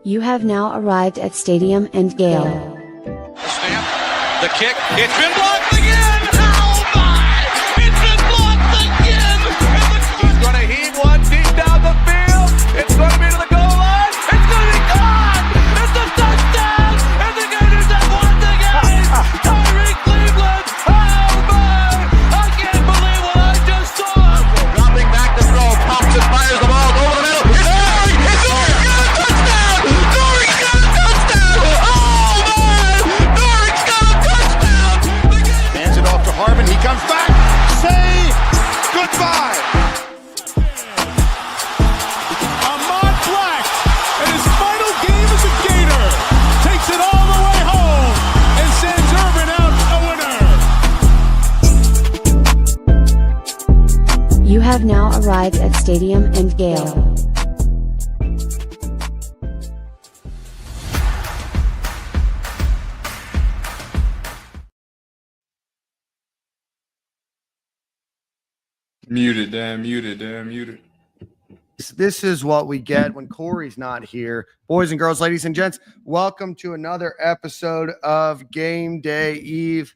You have now arrived at Stadium and Gale. Snap, the kick, it's been blocked again! Oh my! It's been blocked again! He's gonna heave one deep down the field! It's gonna be to the goal line! It's gonna be gone! It's a touchdown! And the Gators have won the game! Tyree Cleveland! Oh my! I can't believe what I just saw! Dropping back to throw, pops and fires the ball over the middle. It's Dory! It's Dory! Got a touchdown! Dory's got a touchdown! Oh man! Dory's got a touchdown! Hands it off to Harvin. He comes back. Say goodbye. Ahmad Black, in his final game as a Gator, takes it all the way home and sends Urban out a winner. You have now arrived at Stadium and Gale. Muted. This is what we get when Corey's not here. Boys and girls, ladies and gents, welcome to another episode of Game Day Eve.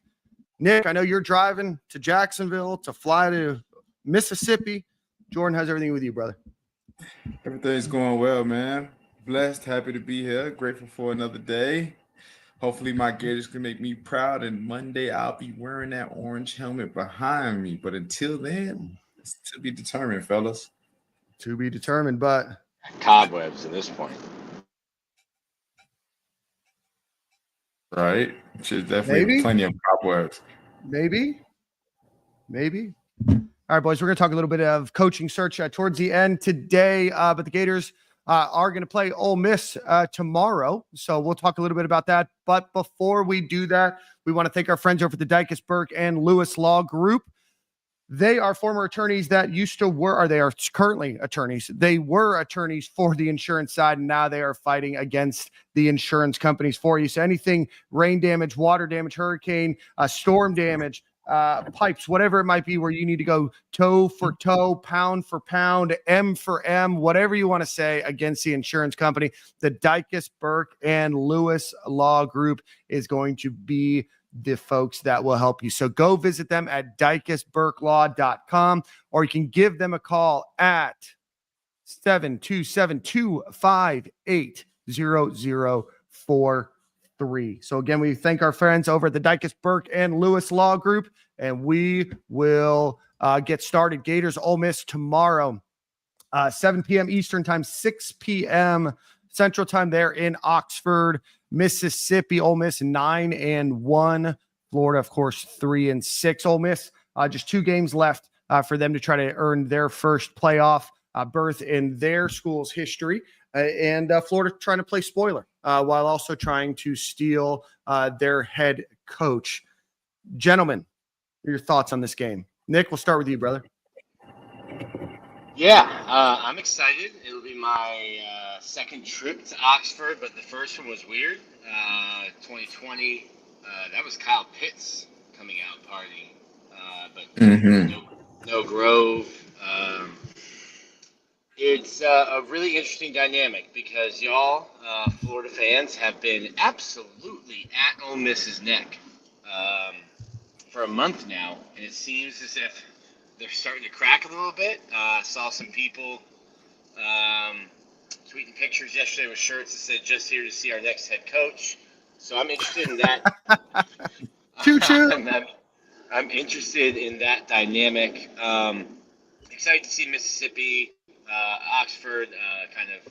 Nick, I know you're driving to Jacksonville to fly to Mississippi. Jordan, how's everything with you, brother? Everything's going well, man. Blessed, happy to be here. Grateful for another day. Hopefully my Gators can make me proud, and Monday I'll be wearing that orange helmet behind me. But until then, it's to be determined, fellas. To be determined, but Cobwebs at this point. Right? Should definitely Maybe. plenty of cobwebs. maybe. All right, boys, we're going to talk a little bit of coaching search towards the end today, but the Gators are going to play Ole Miss tomorrow, so we'll talk a little bit about that. But before we do that, we want to thank our friends over at the Dicus, Burke, and Lewis Law Group. They are former attorneys that they are currently attorneys. They were attorneys for the insurance side, and now they are fighting against the insurance companies for you. So anything rain damage, water damage, hurricane, storm damage, pipes, whatever it might be, where you need to go toe for toe, pound for pound, M for M, whatever you want to say against the insurance company, the Dicus, Burke, and Lewis Law Group is going to be the folks that will help you. So go visit them at dicusburklaw.com, or you can give them a call at 727-258-0043. So again, we thank our friends over at the Dicus, Burke, and Lewis Law Group, and we will get started. Gators Ole Miss tomorrow, 7 p.m. Eastern time, 6 p.m. Central time there in Oxford, Mississippi. Ole Miss 9-1. Florida, of course, 3-6. Ole Miss, just 2 games left for them to try to earn their first playoff berth in their school's history. And Florida trying to play spoiler while also trying to steal their head coach. Gentlemen, your thoughts on this game? Nick, we'll start with you, brother. Yeah, I'm excited. It'll be my second trip to Oxford, but the first one was weird. 2020, that was Kyle Pitts coming out partying, but no Grove. It's a really interesting dynamic because y'all, Florida fans, have been absolutely at Ole Miss's neck for a month now, and it seems as if they're starting to crack a little bit. Saw some people tweeting pictures yesterday with shirts that said, "Just here to see our next head coach." So I'm interested in that. I'm interested in that dynamic. Excited to see Mississippi, Oxford kind of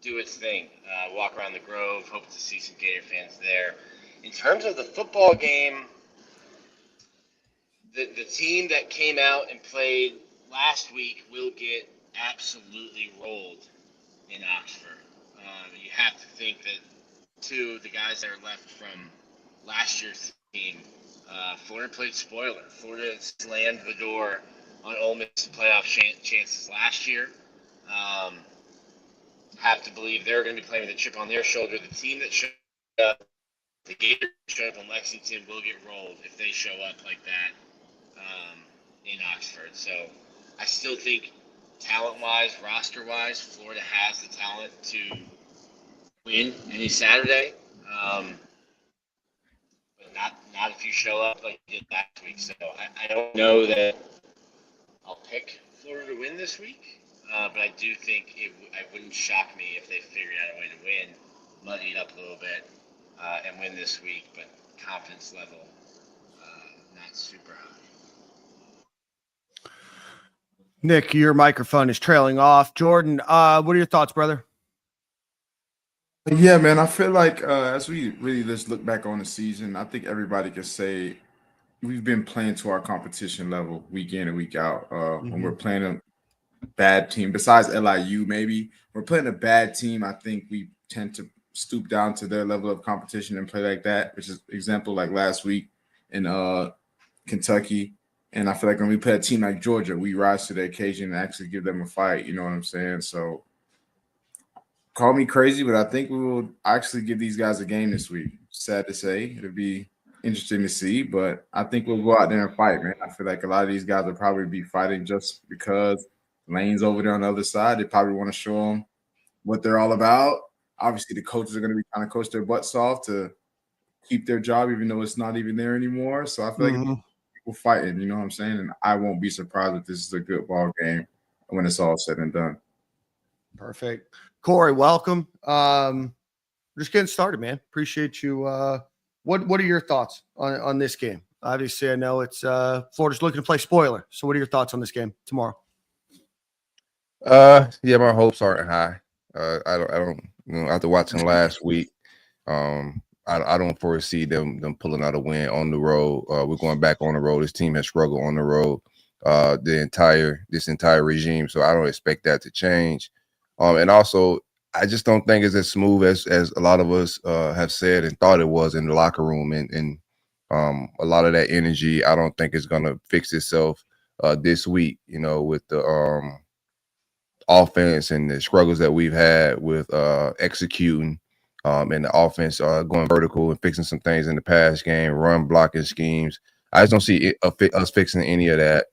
do its thing. Walk around the Grove. Hope to see some Gator fans there. In terms of the football game, the team that came out and played last week will get absolutely rolled in Oxford. You have to think that the guys that are left from last year's team, Florida played spoiler. Florida slammed the door on Ole Miss playoff chances last year. Have to believe they're going to be playing with a chip on their shoulder. The team that showed up, the Gators showed up in Lexington, will get rolled if they show up like that in Oxford. So I still think talent-wise, roster-wise, Florida has the talent to win any Saturday, but not if you show up like you did last week. So I don't know that I'll pick Florida to win this week, but I do think it wouldn't shock me if they figured out a way to win, muddy it up a little bit, and win this week. But confidence level not super high. Nick, your microphone is trailing off. Jordan, what are your thoughts, brother? Yeah, man, I feel like as we really just look back on the season, I think everybody can say we've been playing to our competition level week in and week out. When we're playing a bad team, besides LIU, maybe we're playing a bad team, I think we tend to stoop down to their level of competition and play like that, which is example like last week in Kentucky. And I feel like when we play a team like Georgia, we rise to the occasion and actually give them a fight. You know what I'm saying? So call me crazy, but I think we will actually give these guys a game this week. Sad to say. It'll be interesting to see, but I think we'll go out there and fight, man. I feel like a lot of these guys will probably be fighting just because Lane's over there on the other side. They probably want to show them what they're all about. Obviously, the coaches are going to be trying to coach their butts off to keep their job, even though it's not even there anymore. So I feel like people fighting, you know what I'm saying? And I won't be surprised if this is a good ball game when it's all said and done. Perfect. Corey, welcome. Just getting started, man. Appreciate you. What are your thoughts on this game? Obviously, I know it's Florida's looking to play spoiler. So what are your thoughts on this game tomorrow? Yeah, my hopes aren't high. I don't after watching last week, I don't foresee them pulling out a win on the road. We're going back on the road. This team has struggled on the road this entire regime, so I don't expect that to change. And also, I just don't think it's as smooth as a lot of us have said and thought it was in the locker room, and a lot of that energy I don't think is going to fix itself this week. You know, with the offense and the struggles that we've had with executing. And the offense going vertical and fixing some things in the pass game, run blocking schemes. I just don't see us fixing any of that.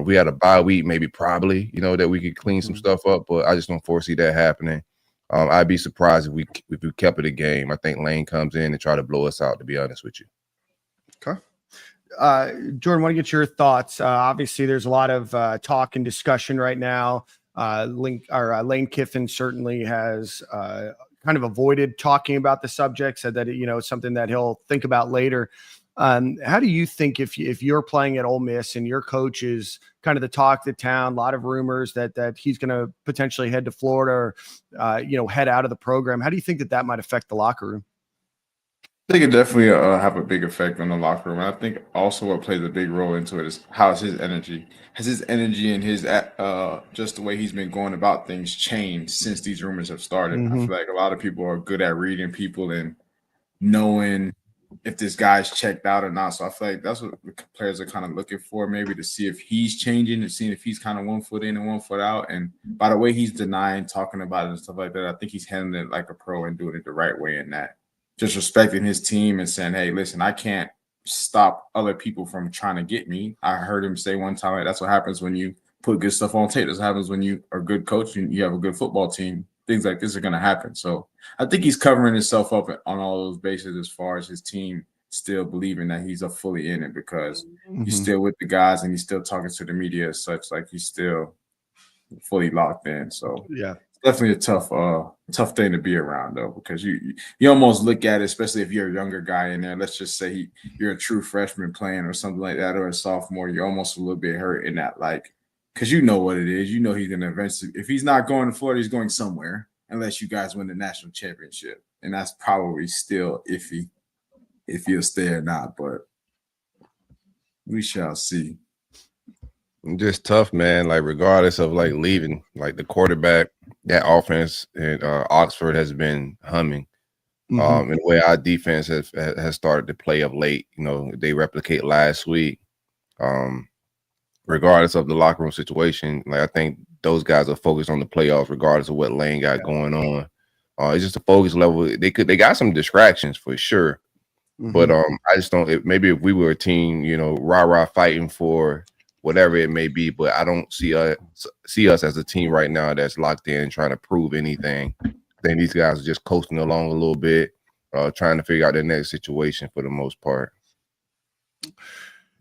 We had a bye week, probably, that we could clean some stuff up, but I just don't foresee that happening. I'd be surprised if we kept it a game. I think Lane comes in and try to blow us out, to be honest with you. Okay. Jordan, want to get your thoughts. Obviously, there's a lot of talk and discussion right now. Lane Kiffin certainly has kind of avoided talking about the subject, said that it's something that he'll think about later. How do you think if you're playing at Ole Miss and your coach is kind of the talk of the town, a lot of rumors that he's going to potentially head to Florida or head out of the program, how do you think that might affect the locker room? I think it definitely have a big effect on the locker room. And I think also what plays a big role into it is how's his energy. Has his energy and his just the way he's been going about things changed since these rumors have started? I feel like a lot of people are good at reading people and knowing if this guy's checked out or not. So I feel like that's what the players are kind of looking for, maybe to see if he's changing and seeing if he's kind of 1 foot in and 1 foot out. And by the way he's denying, talking about it and stuff like that, I think he's handling it like a pro and doing it the right way in that. Just respecting his team and saying, hey, listen, I can't stop other people from trying to get me. I heard him say one time, that's what happens when you put good stuff on tape. That's what happens when you are a good coach and you have a good football team. Things like this are going to happen. So I think he's covering himself up on all those bases as far as his team still believing that he's fully in it because he's still with the guys and he's still talking to the media as such, like he's still fully locked in. So yeah. Definitely a tough thing to be around though, because you almost look at it, especially if you're a younger guy in there. Let's just say you're a true freshman playing or something like that, or a sophomore. You're almost a little bit hurt in that, like, because you know what it is. You know he's gonna eventually, if he's not going to Florida, he's going somewhere, unless you guys win the national championship, and that's probably still iffy if he'll stay or not. But we shall see. Just tough, man. Like regardless of like leaving, like the quarterback, that offense in Oxford has been humming. And the way our defense has started to play of late, they replicate last week. Regardless of the locker room situation, like I think those guys are focused on the playoffs, regardless of what Lane got going on. It's just a focus level. They got some distractions for sure, but I just don't. Maybe if we were a team, rah fighting for whatever it may be, but I don't see us as a team right now that's locked in and trying to prove anything. think these guys are just coasting along a little bit, trying to figure out their next situation for the most part.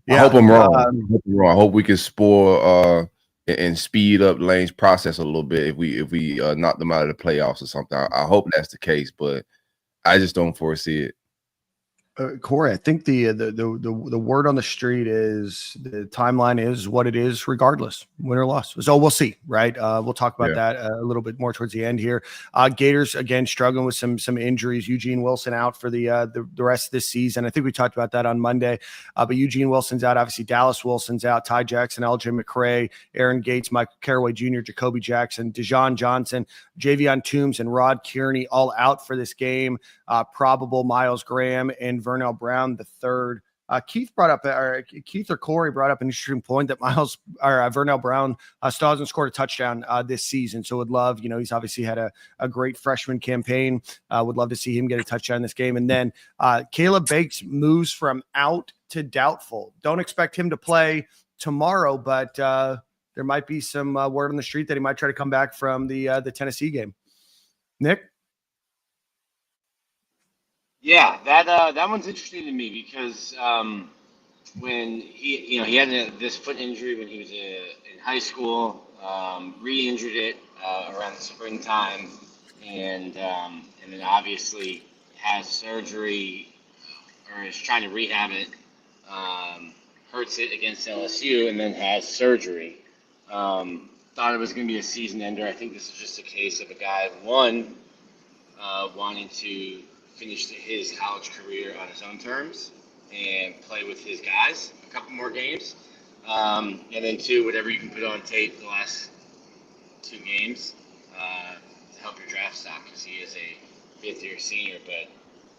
Yeah, I hope I'm wrong. I hope we can spoil and speed up Lane's process a little bit if we knock them out of the playoffs or something. I hope that's the case, but I just don't foresee it. Corey, I think the word on the street is the timeline is what it is, regardless, win or loss. So we'll see, right? We'll talk about that a little bit more towards the end here. Gators again struggling with some injuries. Eugene Wilson out for the rest of this season. I think we talked about that on Monday. But Eugene Wilson's out. Obviously, Dallas Wilson's out. Ty Jackson, LJ McCray, Aaron Gates, Michael Caraway Jr., Jacoby Jackson, Dejon Johnson, Javion Toombs, and Rod Kearney all out for this game. Probable Miles Graham and Vernell Brown the third. Keith or Corey brought up an interesting point that Vernell Brown still hasn't scored a touchdown this season. So would love, he's obviously had a great freshman campaign. Would love to see him get a touchdown in this game. And then Caleb Bakes moves from out to doubtful. Don't expect him to play tomorrow, but there might be some word on the street that he might try to come back from the Tennessee game. Nick? Yeah, that one's interesting to me because when he had this foot injury when he was in high school, re-injured it around the springtime, and then obviously has surgery or is trying to rehab it, hurts it against LSU, and then has surgery. Thought it was going to be a season ender. I think this is just a case of a guy wanting to finish his college career on his own terms and play with his guys a couple more games. And then two, whatever you can put on tape the last 2 games to help your draft stock because he is a fifth-year senior. But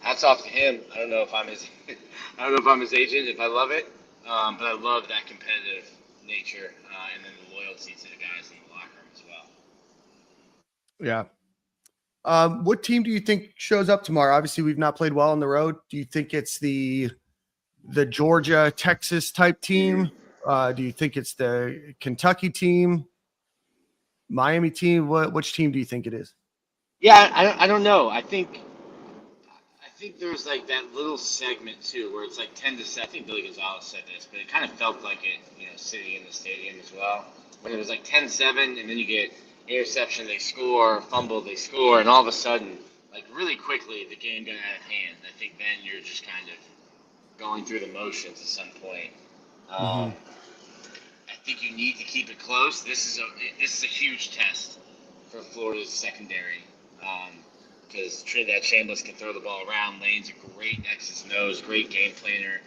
hats off to him. I don't know if I'm his agent, if I love it, but I love that competitive nature and then the loyalty to the guys in the locker room as well. Yeah. What team do you think shows up tomorrow? Obviously, we've not played well on the road. Do you think it's the Georgia, Texas type team? Do you think it's the Kentucky team, Miami team? Which team do you think it is? Yeah, I don't know. I think there's like that little segment too where it's like 10-7. I think Billy Gonzalez said this, but it kind of felt like it, sitting in the stadium as well. When it was like 10-7, and then you get interception, they score, fumble, they score, and all of a sudden, like really quickly, the game got out of hand. I think then you're just kind of going through the motions at some point. I think you need to keep it close. This is a huge test for Florida's secondary because Trinidad Chambliss can throw the ball around. Lane's a great X's nose, great game planner,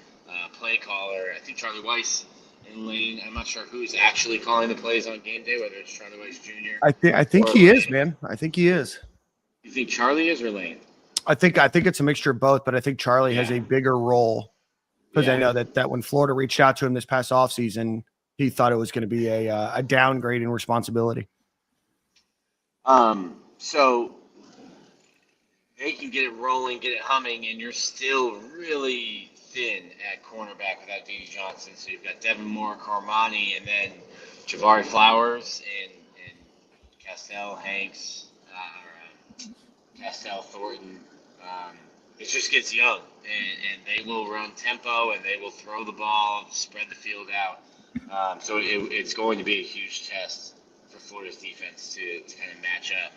play caller. I think Charlie Weiss and Lane. I'm not sure who's actually calling the plays on game day, whether it's Charlie Weiss Jr. I think he is, man. I think he is. You think Charlie is or Lane? I think it's a mixture of both, but I think Charlie has a bigger role because I know that when Florida reached out to him this past offseason, he thought it was going to be a downgrade in responsibility. So they can get it rolling, get it humming, and you're still really thin at cornerback without Dede Johnson. So you've got Devin Moore, Carmani, and then Jabari Flowers and Castell Hanks, Castell Thornton. It just gets young, and they will run tempo, and they will throw the ball, spread the field out. So it's going to be a huge test for Florida's defense to kind of match up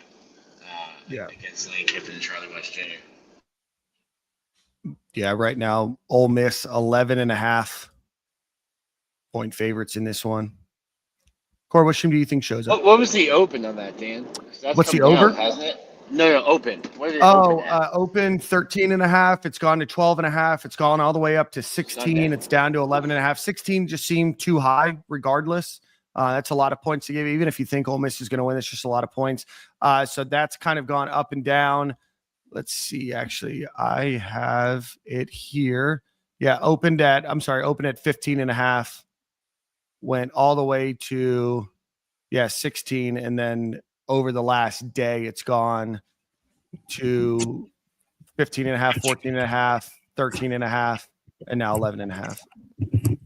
against Lane Kiffin and Charlie Weiss Jr. Yeah, right now, Ole Miss 11.5 point favorites in this one. Corey, what team do you think shows up? What was the open on that, Dan? What's the over? Down, hasn't it? No, open. What is it open 13.5. It's gone to 12.5. It's gone all the way up to 16. It's down to 11.5. 16 just seemed too high regardless. That's a lot of points to give. Even if you think Ole Miss is going to win, it's just a lot of points. So that's kind of gone up and down. Let's see. Actually, I have it here. Yeah, opened at 15.5. Went all the way to 16, and then over the last day, it's gone to 15.5, 14.5, 13.5, and now 11.5.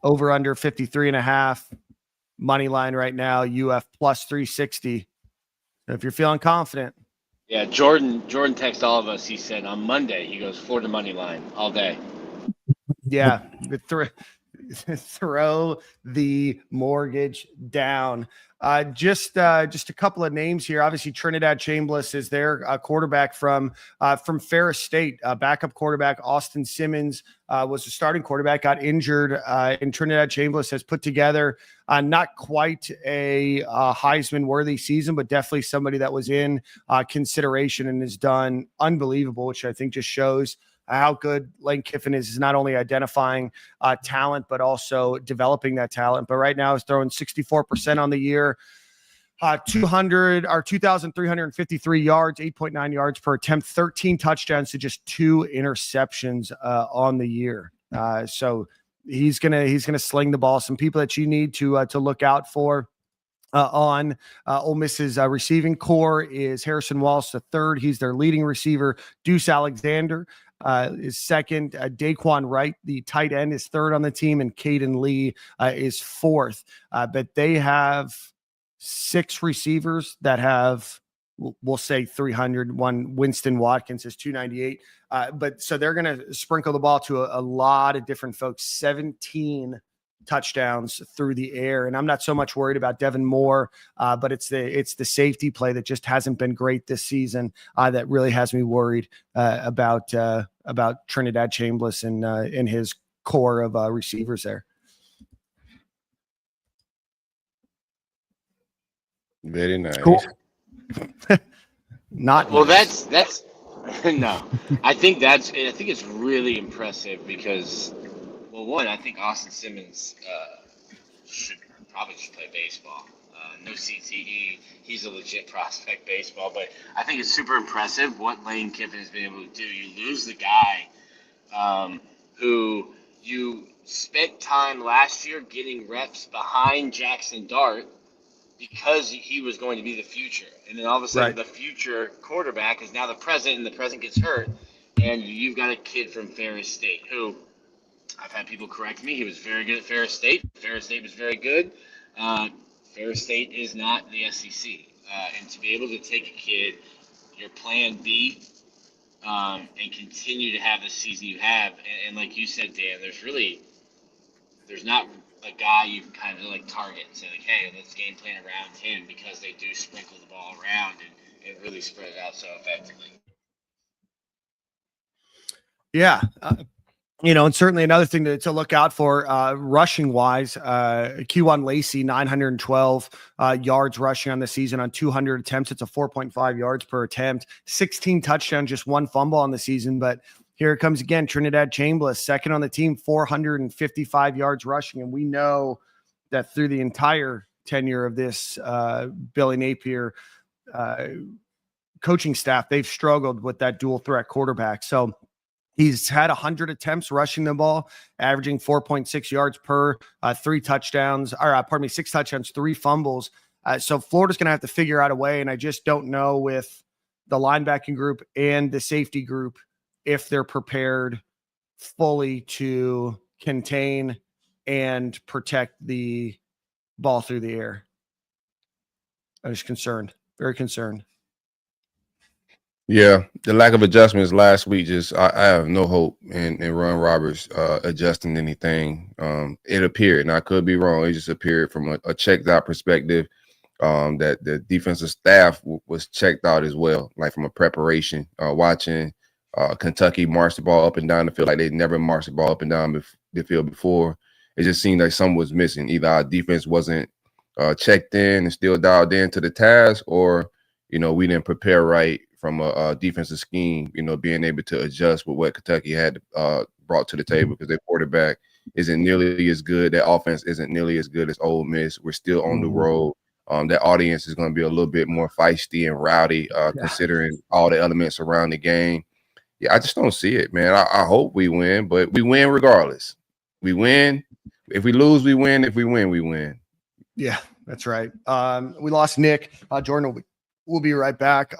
Over under 53.5. Money line right now, UF plus 360. So if you're feeling confident. Yeah, Jordan texted all of us. He said on Monday, he goes, Florida money line all day. Yeah, throw the mortgage down. Just a couple of names here. Obviously, Trinidad Chambliss is their quarterback from Ferris State. Backup quarterback Austin Simmons was the starting quarterback, got injured, and Trinidad Chambliss has put together not quite a Heisman-worthy season, but definitely somebody that was in consideration and has done unbelievable, which I think just shows how good Lane Kiffin is not only identifying talent, but also developing that talent. But right now he's throwing 64% on the year, 2,353 yards, 8.9 yards per attempt, 13 touchdowns to just 2 interceptions on the year. So he's gonna sling the ball. Some people that you need to look out for on Ole Miss's receiving core is Harrison Wallace III. He's their leading receiver. Deuce Alexander is second. Daquan Wright, the tight end, is third on the team, and Caden Lee is fourth. But they have 6 receivers that have, we'll say 300. One, Winston Watkins, is 298. But so they're going to sprinkle the ball to a lot of different folks. 17 touchdowns through the air, and I'm not so much worried about Devin Moore, but it's the safety play that just hasn't been great this season that really has me worried about Trinidad Chambliss and in his core of receivers there. Very nice. Cool. Not well. nice. That's no. I think it's really impressive because, well, one, I think Austin Simmons should probably just play baseball. No CTE. He's a legit prospect baseball, but I think it's super impressive what Lane Kiffin has been able to do. You lose the guy who you spent time last year getting reps behind Jackson Dart because he was going to be the future. And then all of a sudden, The future quarterback is now the present, and the present gets hurt. And you've got a kid from Ferris State who, I've had people correct me, he was very good at Ferris State. Ferris State was very good. Ferris State is not the SEC. And to be able to take a kid, your plan B, and continue to have the season you have, and like you said, Dan, there's not a guy you can kind of like target and say, like, hey, let's game plan around him, because they do sprinkle the ball around and really spread it out so effectively. Yeah. And certainly another thing to look out for rushing wise, Q1 Lacey, 912 yards rushing on the season on 200 attempts. It's a 4.5 yards per attempt, 16 touchdowns, just 1 fumble on the season. But here it comes again. Trinidad Chambliss, second on the team, 455 yards rushing. And we know that through the entire tenure of this Billy Napier coaching staff, they've struggled with that dual threat quarterback. So he's had 100 attempts rushing the ball, averaging 4.6 yards per 6 touchdowns, 3 fumbles. So Florida's going to have to figure out a way. And I just don't know with the linebacking group and the safety group if they're prepared fully to contain and protect the ball through the air. I'm just concerned, very concerned. Yeah, the lack of adjustments last week, I have no hope in Ron Roberts adjusting anything. It appeared, and I could be wrong, it just appeared from a checked out perspective that the defensive staff was checked out as well, like from a preparation, watching Kentucky march the ball up and down the field like they'd never marched the ball up and down the field before. It just seemed like something was missing. Either our defense wasn't checked in and still dialed in to the task, or, we didn't prepare right from a defensive scheme, being able to adjust with what Kentucky had brought to the table, because their quarterback isn't nearly as good. Their offense isn't nearly as good as Ole Miss. We're still on the road. That audience is going to be a little bit more feisty and rowdy, considering all the elements around the game. Yeah, I just don't see it, man. I hope we win, but we win regardless. We win. If we lose, we win. If we win, we win. Yeah, that's right. We lost Nick. Jordan will be right back.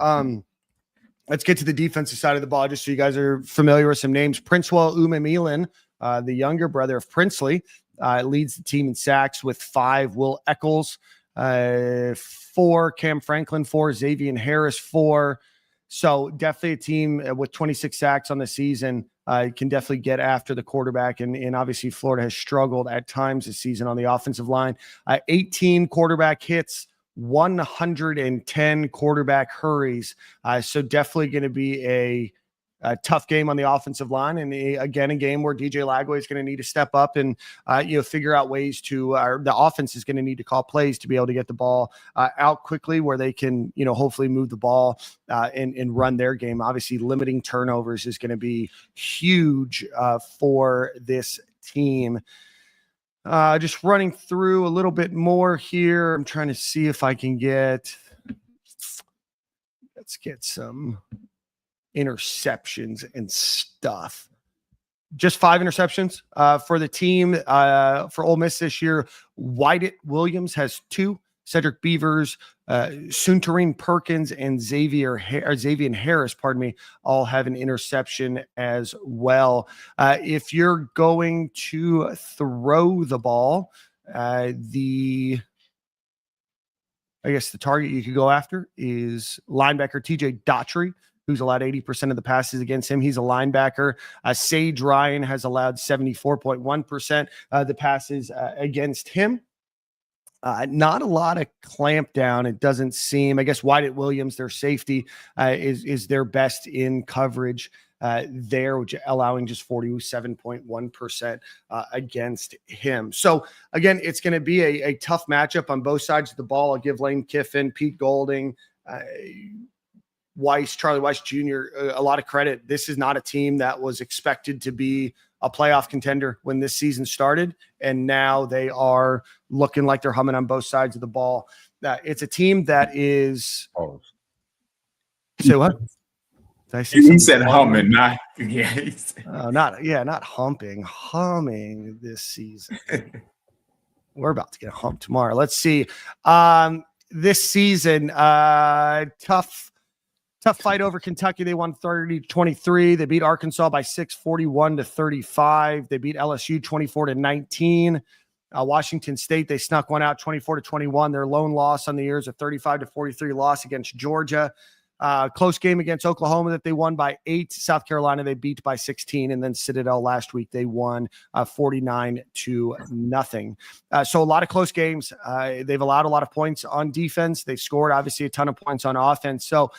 Let's get to the defensive side of the ball, just so you guys are familiar with some names. Princewell Umamilan, the younger brother of Princely, leads the team in sacks with 5. Will Eccles 4, Cam Franklin 4, Xavier Harris 4. So definitely a team with 26 sacks on the season can definitely get after the quarterback. And obviously Florida has struggled at times this season on the offensive line. 18 quarterback hits, 110 quarterback hurries. So definitely going to be a tough game on the offensive line. And again, a game where DJ Lagway is going to need to step up and, figure out ways to, the offense is going to need to call plays to be able to get the ball out quickly where they can, hopefully move the ball and run their game. Obviously limiting turnovers is going to be huge for this team. Just running through a little bit more here. I'm trying to see if I can let's get some interceptions and stuff. Just 5 interceptions for the team for Ole Miss this year. Wyatt Williams has 2. Cedric Beavers, Suntarine Perkins, and Xavier Harris, all have an interception as well. If you're going to throw the ball, the target you could go after is linebacker TJ Daughtry, who's allowed 80% of the passes against him. He's a linebacker. Sage Ryan has allowed 74.1% of the passes against him. Not a lot of clamp down. It doesn't seem. I guess Wyatt Williams, their safety, is their best in coverage there, which allowing just 47.1% against him. So again, it's going to be a tough matchup on both sides of the ball. I'll give Lane Kiffin, Pete Golding, Charlie Weiss Jr. A lot of credit. This is not a team that was expected to be a playoff contender when this season started, and now they are looking like they're humming on both sides of the ball. It's a team that is. Oh. Say what? He said humming, not not humping. Humming this season. We're about to get a hump tomorrow. Let's see. This season, tough fight over Kentucky. They won 30-23. They beat Arkansas by 6, 41-35. They beat LSU 24-19. Washington State, they snuck one out 24-21. Their lone loss on the year is a 35-43 loss against Georgia. Close game against Oklahoma that they won by 8. South Carolina, they beat by 16. And then Citadel last week, they won 49-0. So a lot of close games. They've allowed a lot of points on defense. They've scored, obviously, a ton of points on offense. So,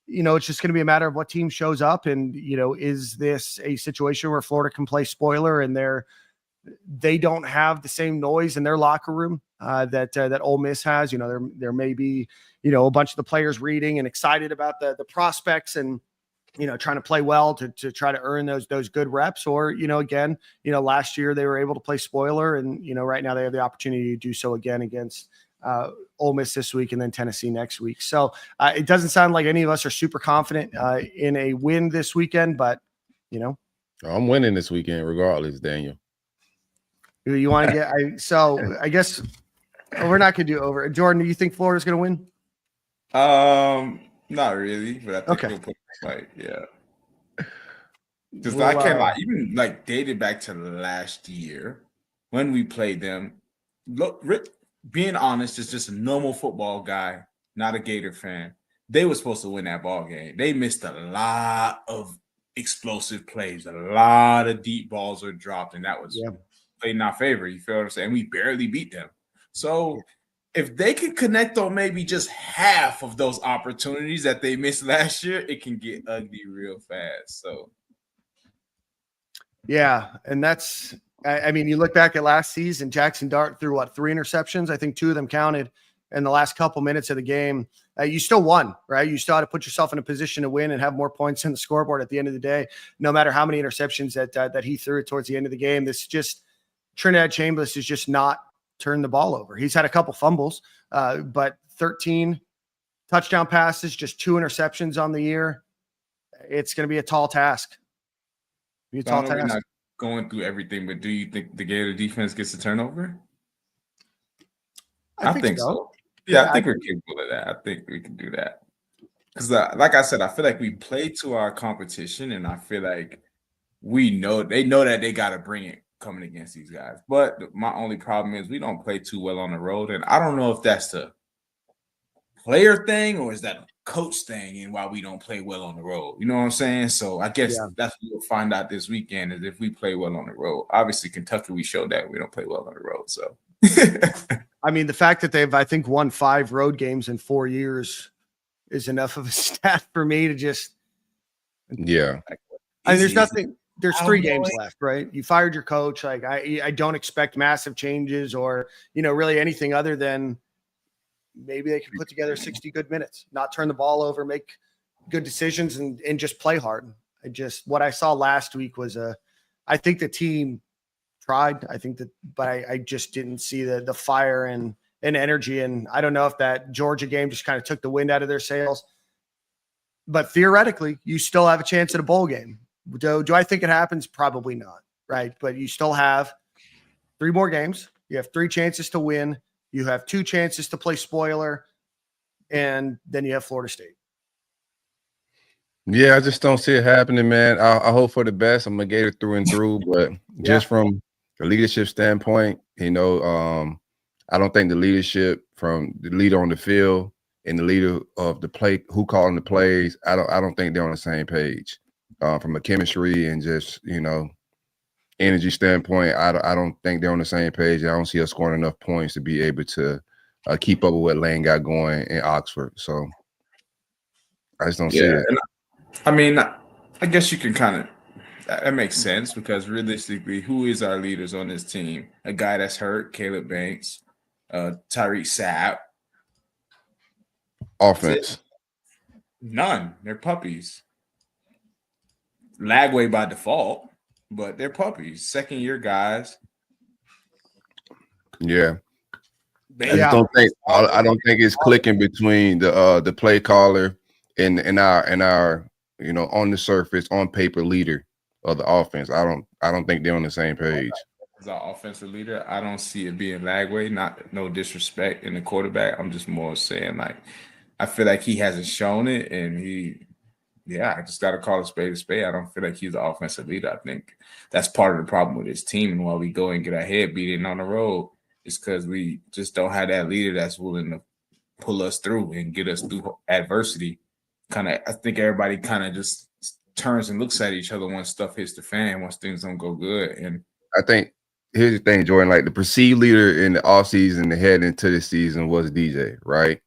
it's just going to be a matter of what team shows up. And, is this a situation where Florida can play spoiler and they don't have the same noise in their locker room that Ole Miss has? There may be, a bunch of the players reading and excited about the prospects and, trying to play well to try to earn those good reps. Or, again, last year they were able to play spoiler and, right now they have the opportunity to do so again against Ole Miss this week and then Tennessee next week. So it doesn't sound like any of us are super confident in a win this weekend, but I'm winning this weekend regardless, Daniel. You want to get I guess we're not going to do over. Jordan, do you think Florida's going to win? Not really, but I think we'll put a fight. Yeah. Because I can't lie, even dated back to last year when we played them. Look, being honest, is just a normal football guy, not a Gator fan. They were supposed to win that ball game. They missed a lot of explosive plays. A lot of deep balls were dropped, and that was played in our favor. You feel what I'm saying? We barely beat them. So if they can connect on maybe just half of those opportunities that they missed last year, it can get ugly real fast. So yeah, and that's – I mean, you look back at last season, Jackson Dart threw 3 interceptions. I think 2 of them counted in the last couple minutes of the game. You still won, right? You still had to put yourself in a position to win and have more points in the scoreboard at the end of the day, no matter how many interceptions that he threw towards the end of the game. This just Trinidad Chambliss is just not turned the ball over. He's had a couple fumbles, but 13 touchdown passes, just 2 interceptions on the year. It's going to be a tall task. We're not going through everything, but do you think the Gator defense gets a turnover? I think so. Yeah, I think we're capable of that. I think we can do that. Because, like I said, I feel like we play to our competition, and I feel like they know that they got to bring it coming against these guys. But my only problem is we don't play too well on the road, and I don't know if that's the player thing or is that a coach thing and why we don't play well on the road. You know what I'm saying? So I guess that's what we'll find out this weekend is if we play well on the road. Obviously, Kentucky, we showed that we don't play well on the road. So I mean, the fact that they've, I think, won 5 road games in 4 years is enough of a stat for me to just Yeah. I mean, there's nothing. There's 3 games left, right? You fired your coach. Like I don't expect massive changes or really anything other than maybe they can put together 60 good minutes, not turn the ball over, make good decisions, and just play hard. What I saw last week was I think the team tried. I think that, but I just didn't see the fire and energy. And I don't know if that Georgia game just kind of took the wind out of their sails. But theoretically, you still have a chance at a bowl game. Do I think it happens? Probably not, right? But you still have 3 more games. You have 3 chances to win. You have 2 chances to play spoiler, and then you have Florida State. Yeah, I just don't see it happening, man. I hope for the best. I'm a Gator through and through, but just from the leadership standpoint, I don't think the leadership from the leader on the field and the leader of the play, who calling the plays, I don't think they're on the same page. From a chemistry and just energy standpoint, I don't think they're on the same page. I don't see us scoring enough points to be able to keep up with what Lane got going in Oxford. So I just don't see it. And I mean, I guess you can kind of that makes sense because realistically, who is our leaders on this team? A guy that's hurt, Caleb Banks, Tyreek Sapp. Offense. None. They're puppies. Lagway by default, but they're puppies. 2nd-year guys. Yeah. I don't think it's clicking between the play caller and our on the surface, on paper leader of the offense. I don't think they're on the same page. As our offensive leader, I don't see it being Lagway. No disrespect in the quarterback. I'm just more saying I feel like he hasn't shown it, and I just got to call a spade a spade. I don't feel like he's the offensive leader. I think that's part of the problem with his team. And while we go and get our head beaten on the road, it's because we just don't have that leader that's willing to pull us through and get us through adversity. I think everybody kind of just turns and looks at each other once stuff hits the fan, once things don't go good. And I think here's the thing, Jordan, like the perceived leader in the offseason, the head into the season was DJ, right?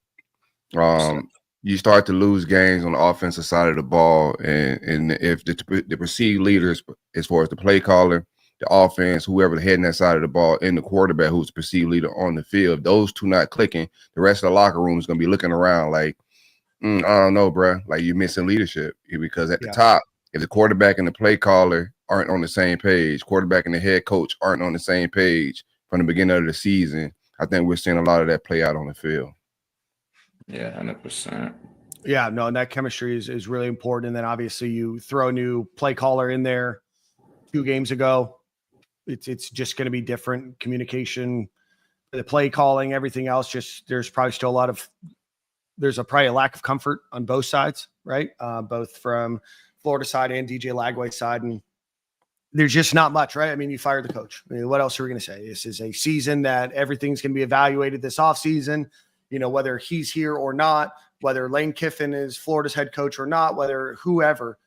You start to lose games on the offensive side of the ball, and if the perceived leaders, as far as the play caller, the offense, whoever the head in that side of the ball, and the quarterback, who's the perceived leader on the field, those 2 not clicking, the rest of the locker room is going to be looking around like, I don't know, bro. Like you're missing leadership because at the top, if the quarterback and the play caller aren't on the same page, quarterback and the head coach aren't on the same page from the beginning of the season, I think we're seeing a lot of that play out on the field. Yeah, 100%. Yeah, no, and that chemistry is really important. And then obviously you throw a new play caller in there 2 games ago. It's just going to be different communication, the play calling, everything else. Just there's probably still probably a lack of comfort on both sides, right? Both from Florida side and DJ Lagway side. And there's just not much, right? I mean, you fired the coach. I mean, what else are we going to say? This is a season that everything's going to be evaluated this offseason, whether he's here or not, whether Lane Kiffin is Florida's head coach or not, whether whoever,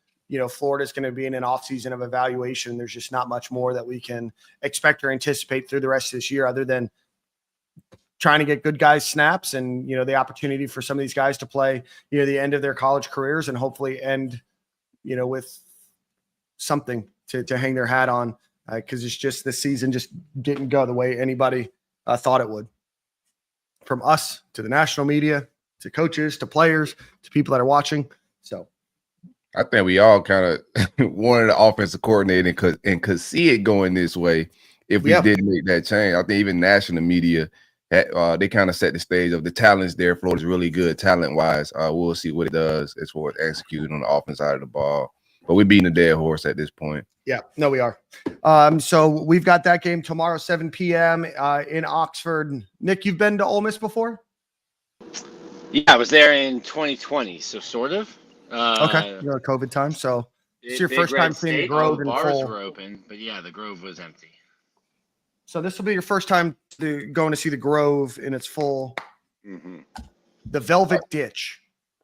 Florida's going to be in an offseason of evaluation. There's just not much more that we can expect or anticipate through the rest of this year other than trying to get good guys snaps and, the opportunity for some of these guys to play, the end of their college careers and hopefully end, with something to hang their hat on because it's just this season just didn't go the way anybody thought it would. From us to the national media, to coaches, to players, to people that are watching. So I think we all kind of wanted the offensive coordinator and could see it going this way if we didn't make that change. I think even national media, they kind of set the stage of the talents there. Florida's really good talent-wise. We'll see what it does as far as executing on the offense side of the ball. But we're beating a dead horse at this point. Yeah, no, we are. So we've got that game tomorrow, 7 p.m. In Oxford. Nick, you've been to Ole Miss before? Yeah, I was there in 2020, so sort of. Okay, COVID time, so it's your first time seeing the Grove in bars full. Were open, but yeah, the Grove was empty. So this will be your first time going to see the Grove in its full, the Velvet Ditch.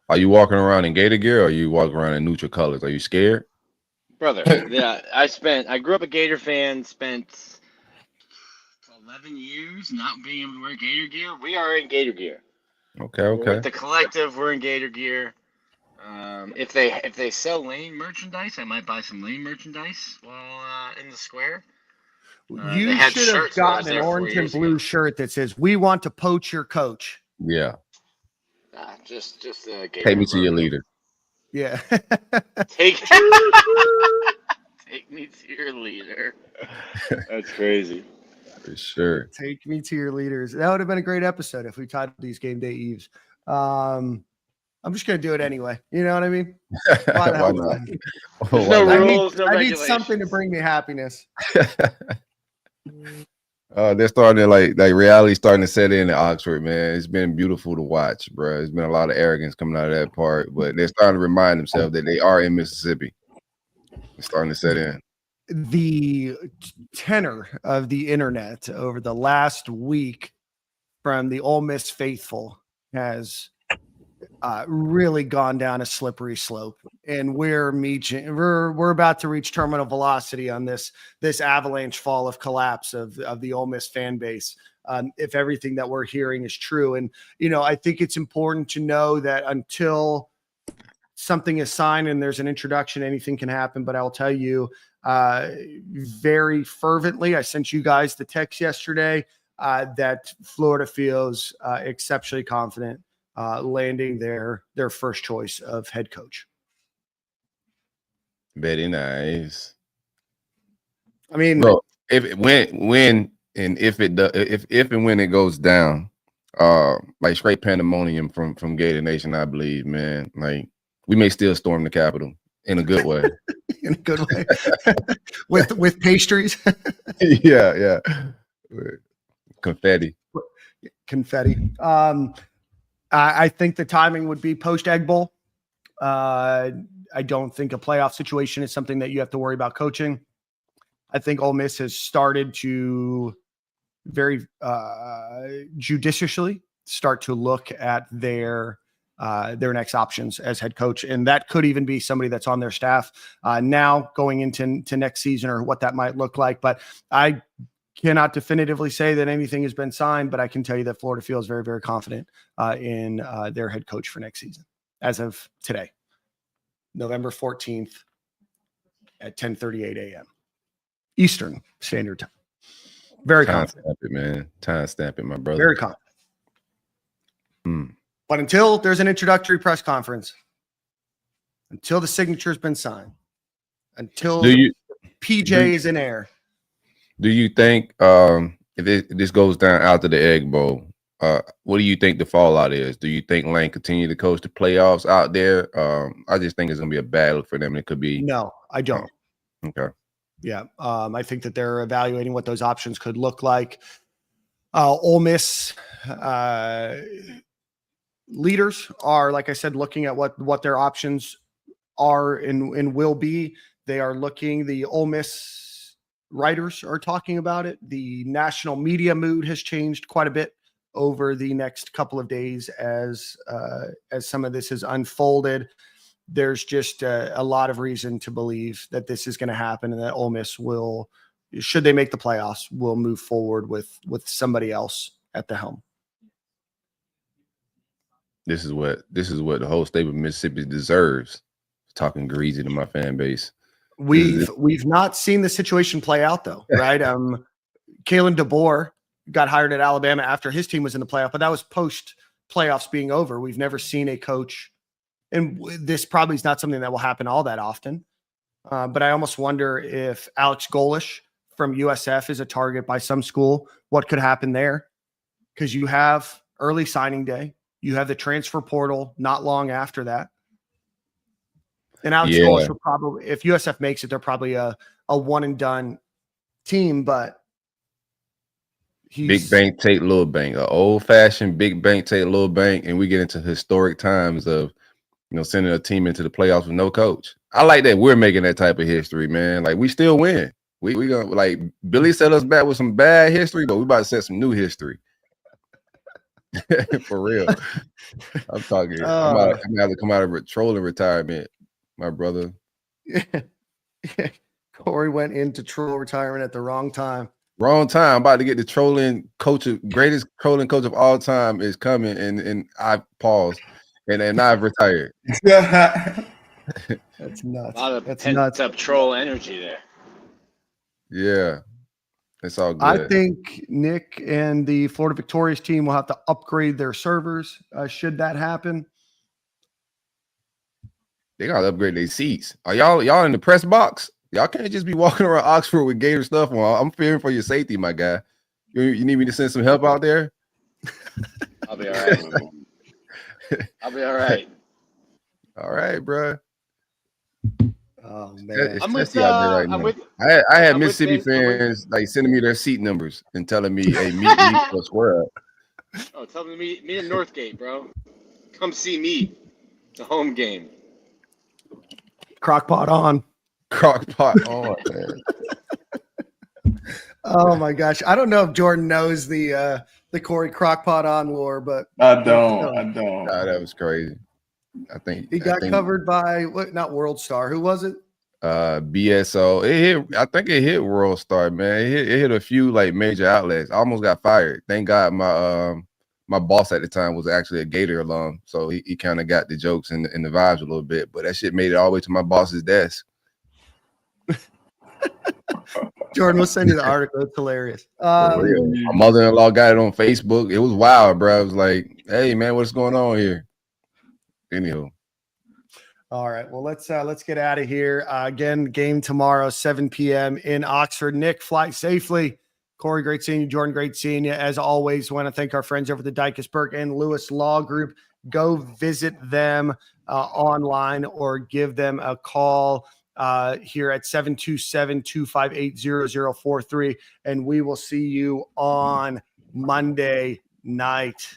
Are you walking around in Gator gear or are you walking around in neutral colors? Are you scared? Brother, yeah, I grew up a Gator fan, spent 11 years not being able to wear Gator gear. We are in Gator gear. Okay. We're with the collective, we're in Gator gear. If they sell Lane merchandise, I might buy some Lane merchandise while in the square. You should have gotten an orange and blue shirt that says, "We want to poach your coach." Yeah. Just Gator. Take me to your leader. Yeah. Take me to your leader. That's crazy. For sure. Take me to your leaders. That would have been a great episode if we titled these Game Day Eves. I'm just going to do it anyway. You know what I mean? Why not? There's no rules, I need something to bring me happiness. They're starting to like reality starting to set in Oxford, man. It's been beautiful to watch, bro. There's been a lot of arrogance coming out of that part, but they're starting to remind themselves that they are in Mississippi. It's starting to set in. The tenor of the internet over the last week from the Ole Miss faithful has really gone down a slippery slope, and we're about to reach terminal velocity on this avalanche fall of collapse of the Ole Miss fan base. If everything that we're hearing is true, and I think it's important to know that until something is signed and there's an introduction, anything can happen. But I'll tell you very fervently, I sent you guys the text yesterday that Florida feels exceptionally confident landing their first choice of head coach. Very nice. I mean, bro, if and when it goes down, like straight pandemonium from Gator Nation, I believe, man. Like we may still storm the Capitol in a good way. In a good way, with pastries. yeah. Confetti. I think the timing would be post Egg Bowl. I don't think a playoff situation is something that you have to worry about coaching. I think Ole Miss has started to very judiciously start to look at their next options as head coach. And that could even be somebody that's on their staff now going into next season or what that might look like. But I cannot definitively say that anything has been signed, but I can tell you that Florida feels very, very confident in their head coach for next season as of today, November 14th at 10:38 a.m. Eastern Standard Time. Very confident. Time stamp it, man. Time stamp it, my brother. Very confident. But until there's an introductory press conference, until the signature has been signed, until PJ is in air. Do you think if this goes down after the Egg Bowl, what do you think the fallout is? Do you think Lane continue to coach the playoffs out there? I just think it's going to be a battle for them. It could be. No, I don't. Okay. Yeah. I think that they're evaluating what those options could look like. Ole Miss leaders are, like I said, looking at what their options are and will be. They are looking, the Ole Miss writers are talking about it. The national media mood has changed quite a bit over the next couple of days as some of this has unfolded. There's just a lot of reason to believe that this is going to happen and that Ole Miss will, should they make the playoffs, will move forward with somebody else at the helm. This is what the whole state of Mississippi deserves. Talking greasy to my fan base. We've not seen the situation play out though, right? Kalen DeBoer got hired at Alabama after his team was in the playoff, but that was post playoffs being over. We've never seen a coach, and this probably is not something that will happen all that often. But I almost wonder if Alex Golish from USF is a target by some school. What could happen there? Because you have early signing day, you have the transfer portal not long after that. And Alex Golish will probably, if USF makes it, they're probably a one and done team, but big bank take little bank, an old fashioned big bank take little bank, and we get into historic times of sending a team into the playoffs with no coach. I like that we're making that type of history, man. Like we still win. We gonna like Billy set us back with some bad history, but we about to set some new history. For real. I'm talking. I'm gonna have to come out of trolling retirement, my brother. Corey went into troll retirement at the wrong time. Wrong time. I'm about to get the trolling coach, greatest trolling coach of all time is coming, and I paused, and I've retired. That's nuts. A lot of That's pent nuts. up troll energy there. Yeah, it's all good. I think Nick and the Florida Victorious team will have to upgrade their servers. Should that happen? They gotta upgrade their seats. Are y'all in the press box? Y'all can't just be walking around Oxford with Gator stuff on. I'm fearing for your safety, my guy. You need me to send some help out there? I'll be all right. I'll be all right. All right, bro. Oh man, I'm with. I had I'm Mississippi with Ben. fans like sending me their seat numbers and telling me, "Hey, meet me for square up." Oh, tell them to meet in Northgate, bro. Come see me. The home game. Crockpot on. Crockpot on, man. Oh my gosh, I don't know if Jordan knows the Corey Crockpot on lore, but I don't. Nah, that was crazy. I think he got covered by what? Not World Star. Who was it? BSO. I think it hit World Star, man. It hit a few like major outlets. I almost got fired. Thank God my boss at the time was actually a Gator alum, so he kind of got the jokes and the vibes a little bit. But that shit made it all the way to my boss's desk. Jordan will send you the article. It's hilarious. My mother-in-law got it on Facebook. It was wild, bro. I was like, "Hey, man, what's going on here?" Anyhow. All right. Well, let's get out of here. Again, game tomorrow, 7 p.m. in Oxford. Nick, fly safely. Corey, great seeing you. Jordan, great seeing you. As always, want to thank our friends over at the Dykesburg and Lewis Law Group. Go visit them online or give them a call here at 727-258-0043. And we will see you on Monday night.